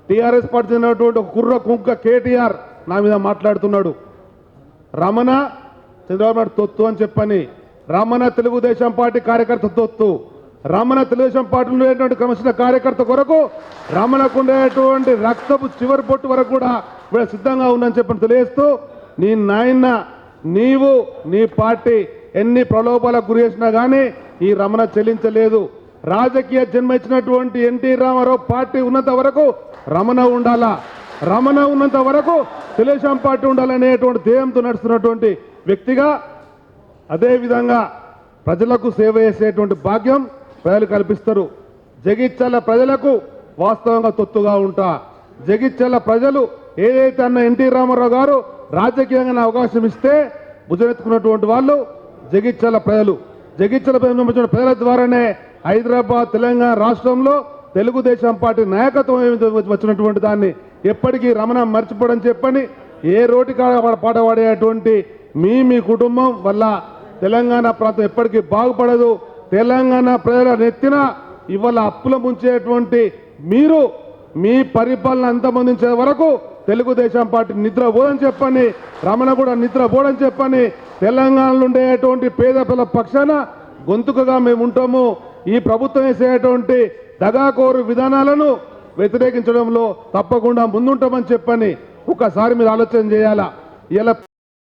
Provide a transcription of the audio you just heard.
TRS party చెందినటువంటి ఒక కుర్ర కుంక కేటీఆర్ నా మీద మాట్లాడుతున్నాడు. రమణ చంద్రబాబు నాయుడు తొత్తు అని చెప్పని, రమణ తెలుగుదేశం పార్టీ కార్యకర్త తొత్తు, రమణ తెలుగుదేశం పార్టీలో ఉండేటువంటి క్రమశిక్షణ కార్యకర్త కొరకు రమణకు ఉండేటువంటి రక్తపు చివరి పొట్టు వరకు కూడా వీళ్ళు సిద్ధంగా ఉందని చెప్పని తెలియజేస్తూ, నీ నాయన నీవు నీ పార్టీ ఎన్ని ప్రలోభాలకు గురి చేసినా కానీ ఈ రమణ చెల్లించలేదు. రాజకీయ జన్మ ఇచ్చినటువంటి ఎన్టీ రామారావు పార్టీ ఉన్నంత వరకు రమణ ఉండాలా, రమణ ఉన్నంత వరకు తెలుగుదేశం పార్టీ ఉండాలనేటువంటి ధ్యేయంతో నడుస్తున్నటువంటి వ్యక్తిగా, అదేవిధంగా ప్రజలకు సేవ చేసేటువంటి భాగ్యం ప్రజలు కల్పిస్తారు. జగిత్యాల ప్రజలకు వాస్తవంగా తొత్తుగా ఉంటా. జగిత్యాల ప్రజలు ఏదైతే అన్న ఎన్టీ రామారావు గారు రాజకీయంగా అవకాశం ఇస్తే భుజనెత్తుకున్నటువంటి వాళ్ళు జగిత్యాల ప్రజలు. జగిత్యాల ప్రజల ద్వారానే హైదరాబాద్ తెలంగాణ రాష్ట్రంలో తెలుగుదేశం పార్టీ నాయకత్వం వచ్చినటువంటి దాన్ని ఎప్పటికీ రమణ మర్చిపోవడం చెప్పని, ఏ రోటి పాట పాడేటువంటి మీ కుటుంబం వల్ల తెలంగాణ ప్రాంతం ఎప్పటికీ బాగుపడదు. తెలంగాణ ప్రజల నెత్తిన ఇవాళ అప్పుల ముంచేటువంటి మీరు మీ పరిపాలన అంతమొందించే వరకు తెలుగుదేశం పార్టీ నిద్రపోదని చెప్పని, రమణ కూడా నిద్రపోవడం చెప్పని, తెలంగాణలో ఉండేటువంటి పేద పిల్లల పక్షాన గొంతుకగా మేము ఉంటాము. ఈ ప్రభుత్వం వేసేటువంటి దగాకోరు విధానాలను వ్యతిరేకించడంలో తప్పకుండా ముందుంటామని చెప్పని ఒకసారి మీరు ఆలోచన చేయాలా. ఇలా